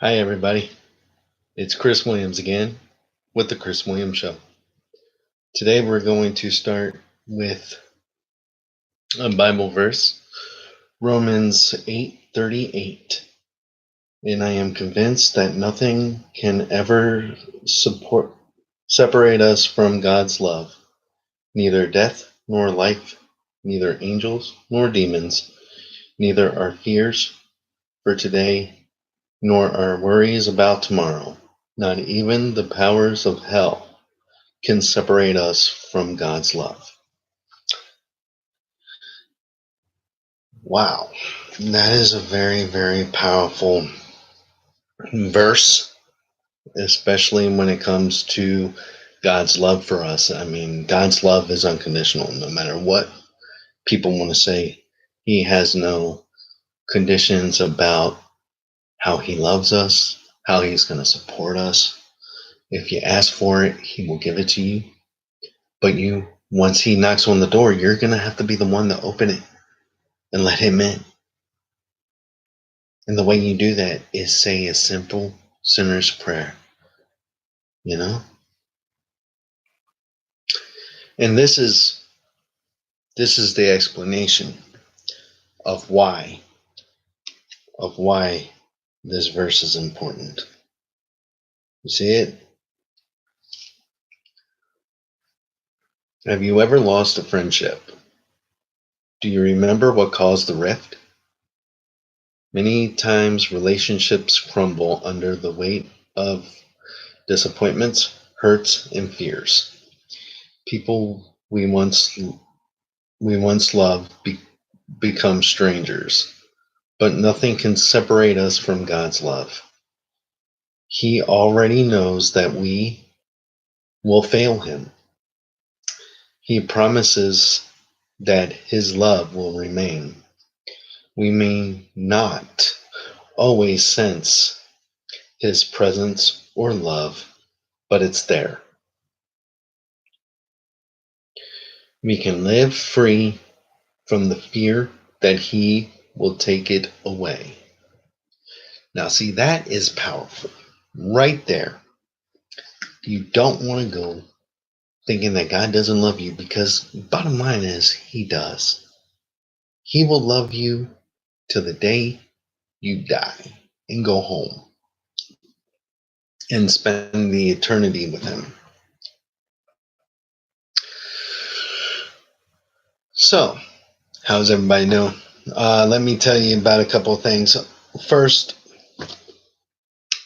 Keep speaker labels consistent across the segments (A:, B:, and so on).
A: Hi, everybody. It's Chris Williams again with The Chris Williams Show. Today, we're going to start with a Bible verse, Romans 8:38. And I am convinced that nothing can ever separate us from God's love, neither death nor life, neither angels nor demons, neither our fears for today nor our worries about tomorrow, not even the powers of hell can separate us from God's love. Wow, that is a very, very powerful verse, especially when it comes to God's love for us. I mean, God's love is unconditional. No matter what people want to say, He has no conditions about how He loves us, how He's going to support us. If you ask for it, He will give it to you. But once He knocks on the door, you're going to have to be the one to open it and let Him in. And the way you do that is say a simple sinner's prayer, you know? And this is the explanation of why this verse is important. You see it? Have you ever lost a friendship? Do you remember what caused the rift? Many times relationships crumble under the weight of disappointments, hurts, and fears. People we once loved become strangers, but nothing can separate us from God's love. He already knows that we will fail Him. He promises that His love will remain. We may not always sense His presence or love, but it's there. We can live free from the fear that He will take it away. Now, see, that is powerful. Right there. You don't want to go thinking that God doesn't love you, because bottom line is He does. He will love you till the day you die and go home and spend the eternity with Him. So, how's everybody doing? Let me tell you about a couple of things. First,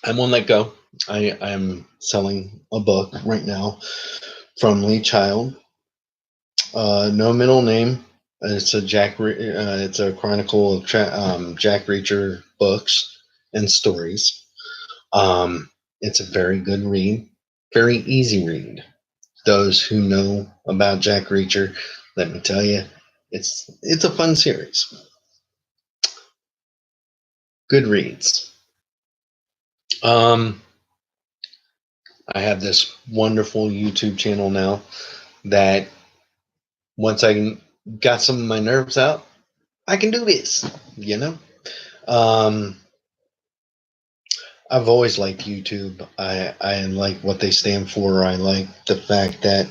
A: I won't let go. I'm selling a book right now from Lee Child. No middle name. It's a chronicle of Jack Reacher books and stories. It's a very good read, very easy read. Those who know about Jack Reacher, let me tell you, it's a fun series. Good reads. I have this wonderful YouTube channel now that once I got some of my nerves out, I can do this, you know? I've always liked YouTube. I like what they stand for. I like the fact that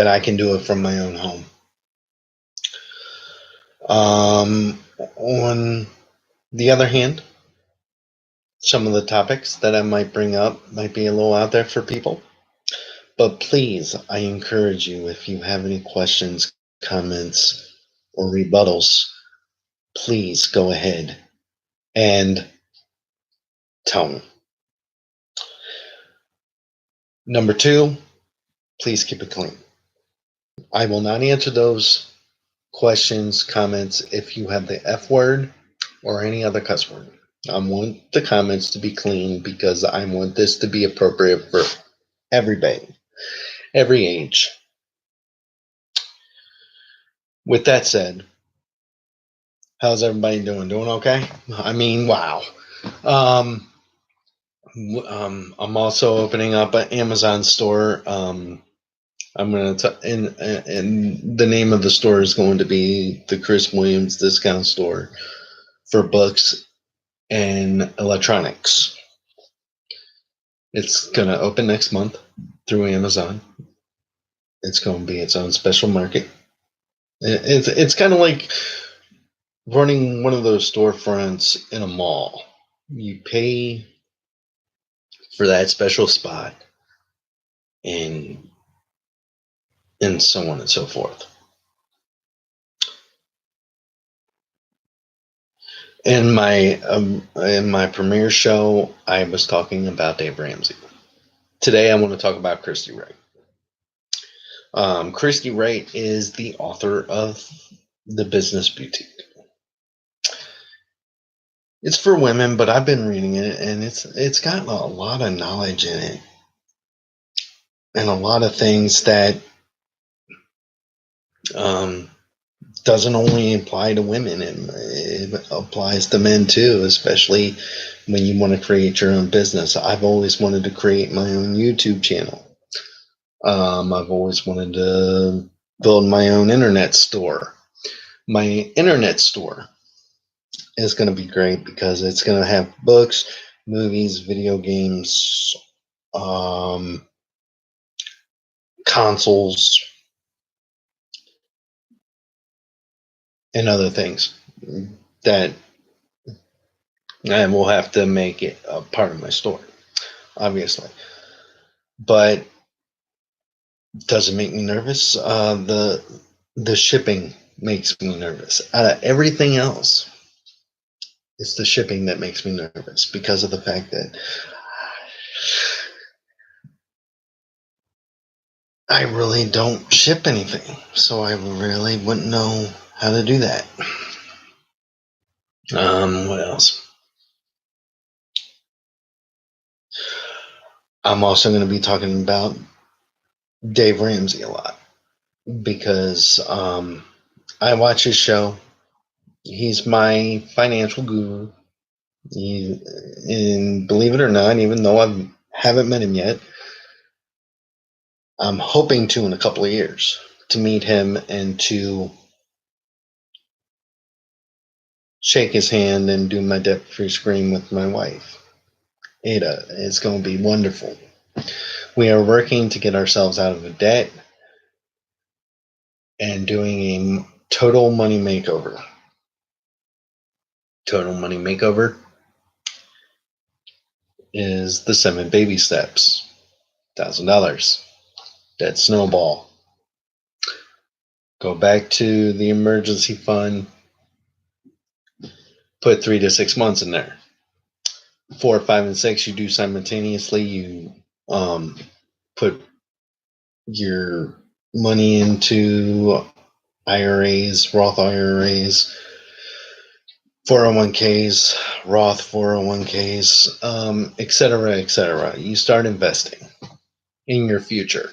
A: I can do it from my own home. On the other hand, some of the topics that I might bring up might be a little out there for people. But please, I encourage you, if you have any questions, comments, or rebuttals, please go ahead and tell me. Number 2, please keep it clean. I will not answer those questions, comments if you have the F word or any other cuss word. I want the comments to be clean because I want this to be appropriate for everybody, every age. With that said, how's everybody doing? Doing okay? I mean, wow. I'm also opening up an Amazon store. I'm going to, and the name of the store is going to be the Chris Williams Discount Store. for books and electronics. It's going to open next month through Amazon. It's going to be its own special market. It's kind of like running one of those storefronts in a mall. You pay for that special spot, and so on and so forth. In my premiere show, I was talking about Dave Ramsey. Today, I want to talk about Christy Wright. Christy Wright is the author of The Business Boutique. It's for women, but I've been reading it, and it's got a lot of knowledge in it, and a lot of things that doesn't only apply to women. It applies to men too, especially when you want to create your own business. I've always wanted to create my own YouTube channel. I've always wanted to build my own internet store. My internet store is going to be great because it's going to have books, movies, video games, consoles, and other things that I will have to make it a part of my store, obviously. But does it make me nervous? The shipping makes me nervous. Out of everything else, it's the shipping that makes me nervous because of the fact that I really don't ship anything, so I really wouldn't know how to do that. What else? I'm also going to be talking about Dave Ramsey a lot because I watch his show. He's my financial guru. And believe it or not, even though I haven't met him yet, I'm hoping to in a couple of years to meet him and to shake his hand and do my debt-free scream with my wife, Ada. It's going to be wonderful. We are working to get ourselves out of the debt and doing a total money makeover. Total money makeover is the 7 baby steps. $1,000. Debt snowball. Go back to the emergency fund. Put 3 to 6 months in there. 4, 5, and 6 you do simultaneously. You put your money into IRAs, Roth IRAs, 401ks, Roth 401ks, etc., etc. You start investing in your future.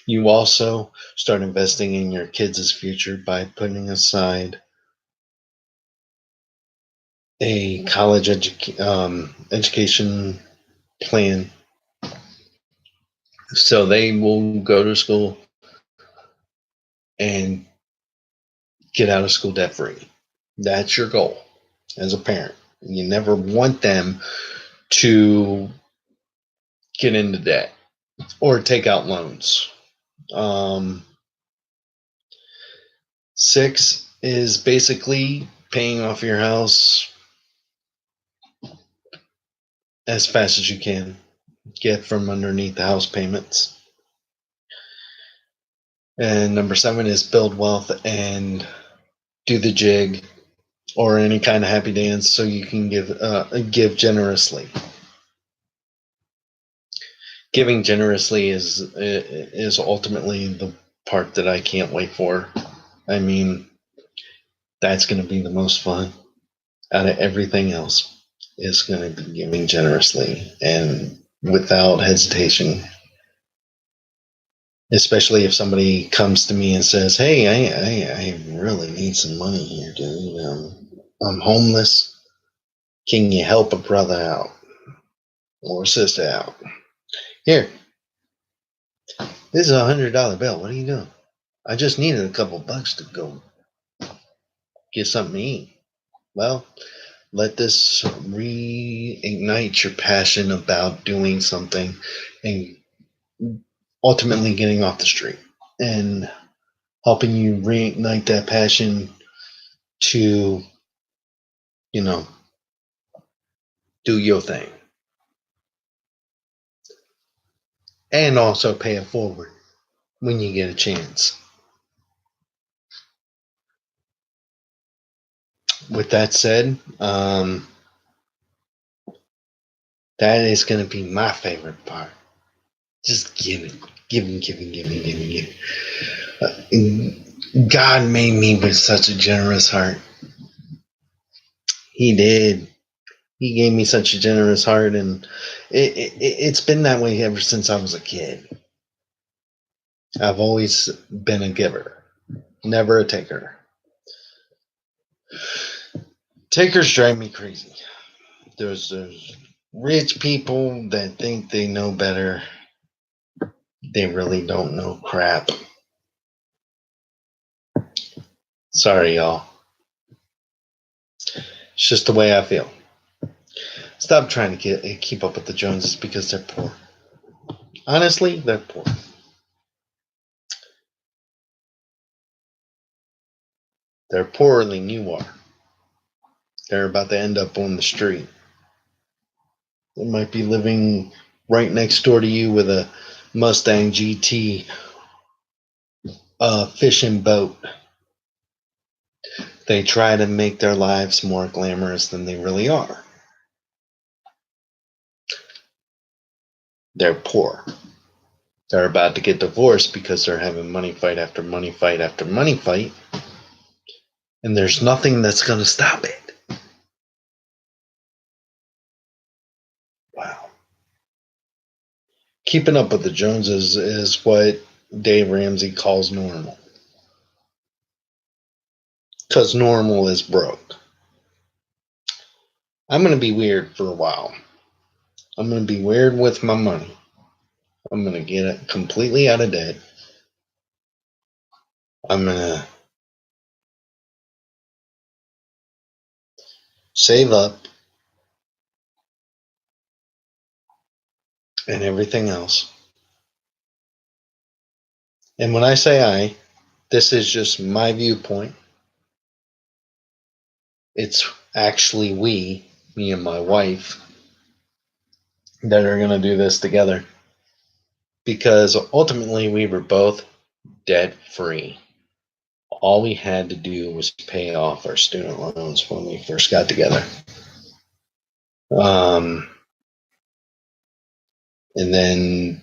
A: You also start investing in your kids' future by putting aside a college education plan so they will go to school and get out of school debt free. That's your goal as a parent. You never want them to get into debt or take out loans. 6 is basically paying off your house as fast as you can. Get from underneath the house payments. And number 7 is build wealth and do the jig or any kind of happy dance so you can give generously. Giving generously is ultimately the part that I can't wait for. I mean, that's going to be the most fun out of everything else. Is going to be giving generously and without hesitation. Especially if somebody comes to me and says, "Hey, I really need some money here, dude. I'm homeless. Can you help a brother out or sister out? Here, this is $100 bill. What are you doing? I just needed a couple bucks to go get something to eat." Well, Let this reignite your passion about doing something and ultimately getting off the street and helping you reignite that passion to, you know, do your thing and also pay it forward when you get a chance. With that said, that is going to be my favorite part. Just giving, giving. God made me with such a generous heart. He did. He gave me such a generous heart, and it's been that way ever since I was a kid. I've always been a giver, never a taker. Takers drive me crazy. There's rich people that think they know better. They really don't know crap. Sorry, y'all. It's just the way I feel. Stop trying to keep up with the Joneses because they're poor. Honestly, they're poor. They're poorer than you are. They're about to end up on the street. They might be living right next door to you with a Mustang GT fishing boat. They try to make their lives more glamorous than they really are. They're poor. They're about to get divorced because they're having money fight after money fight after money fight. And there's nothing that's going to stop it. Wow. Keeping up with the Joneses is what Dave Ramsey calls normal. Because normal is broke. I'm going to be weird for a while. I'm going to be weird with my money. I'm going to get it completely out of debt. I'm going to save up and everything else. And when I say I, this is just my viewpoint. It's actually we, me and my wife, that are going to do this together. Because ultimately we were both debt free. All we had to do was pay off our student loans when we first got together. And then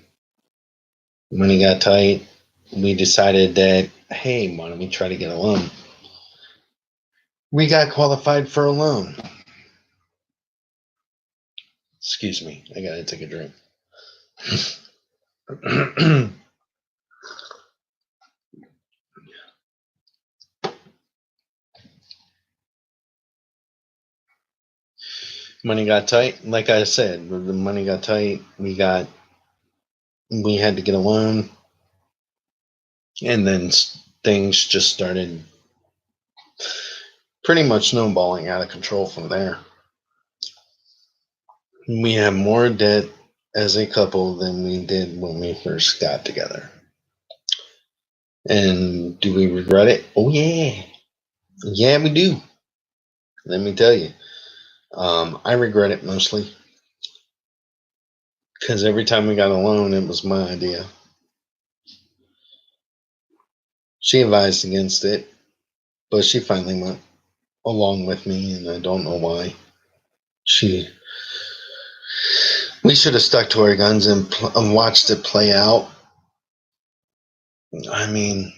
A: money got tight. We decided that, hey, why don't we try to get a loan? We got qualified for a loan. Excuse me, I gotta take a drink. Money got tight. Like I said, the money got tight. We had to get a loan, and then things just started pretty much snowballing out of control from there. We have more debt as a couple than we did when we first got together. And do we regret it? Oh yeah. Yeah, we do. Let me tell you. I regret it mostly because every time we got a loan, it was my idea. She advised against it, but she finally went along with me, and I don't know why. We should have stuck to our guns and watched it play out. I mean,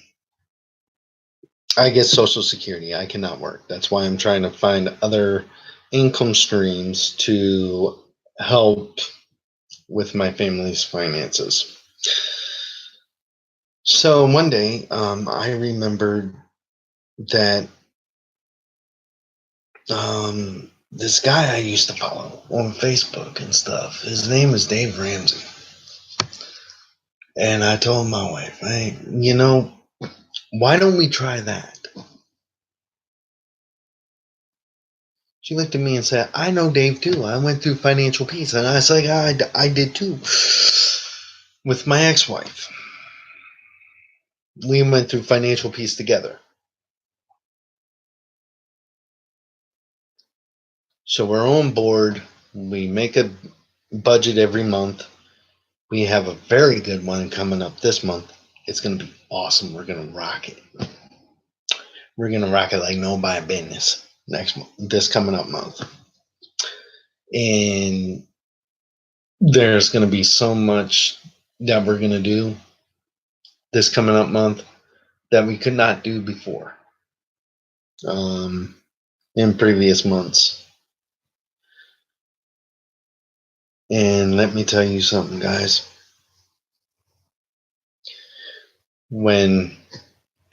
A: I get Social Security. I cannot work. That's why I'm trying to find other income streams to help with my family's finances. So one day, I remembered that this guy I used to follow on Facebook and stuff, his name is Dave Ramsey. And I told my wife, hey, why don't we try that? She looked at me and said, I know Dave too. I went through financial peace. And I was like, I did too. With my ex-wife. We went through financial peace together. So we're on board. We make a budget every month. We have a very good one coming up this month. It's going to be awesome. We're going to rock it. We're going to rock it like nobody business next month, this coming up month. And there's going to be so much that we're going to do this coming up month that we could not do before in previous months. And let me tell you something, guys. When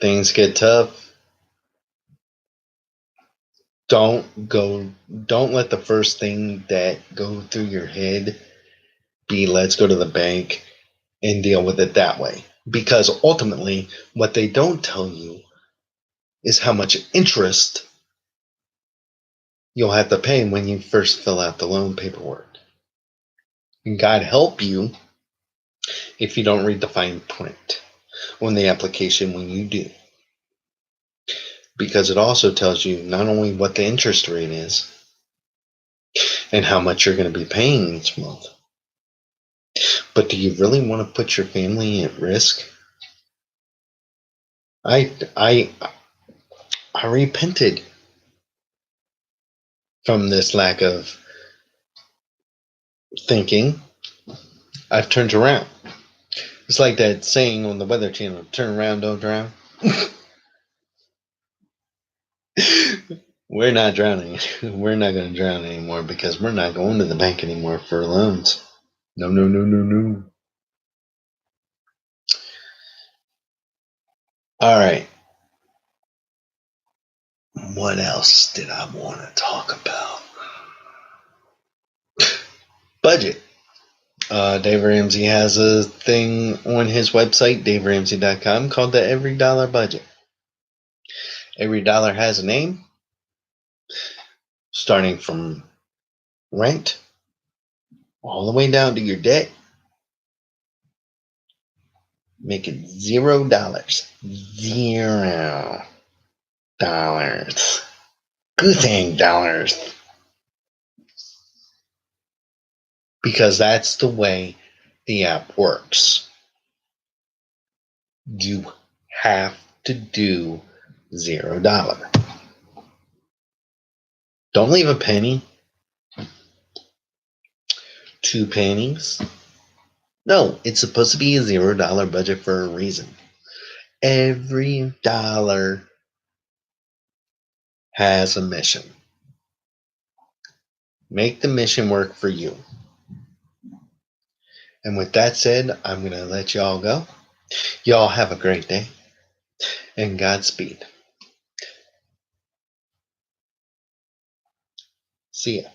A: things get tough, don't let the first thing that go through your head be let's go to the bank and deal with it that way. Because ultimately, what they don't tell you is how much interest you'll have to pay when you first fill out the loan paperwork. And God help you if you don't read the fine print on the application when you do. Because it also tells you not only what the interest rate is and how much you're going to be paying each month, but do you really want to put your family at risk? I repented from this lack of thinking. I've turned around. It's like that saying on the Weather Channel, turn around, don't drown. We're not drowning. We're not going to drown anymore because we're not going to the bank anymore for loans. No, no, no, no, no. All right. What else did I want to talk about? Budget. Dave Ramsey has a thing on his website, daveramsey.com, called the Every Dollar Budget. Every dollar has a name, starting from rent all the way down to your debt. Make it $0. $0. Good thing dollars. Because that's the way the app works. You have to do $0. Don't leave a penny. 2 pennies. No, it's supposed to be a $0 budget for a reason. Every dollar has a mission. Make the mission work for you. And with that said, I'm going to let y'all go. Y'all have a great day. And Godspeed. See ya.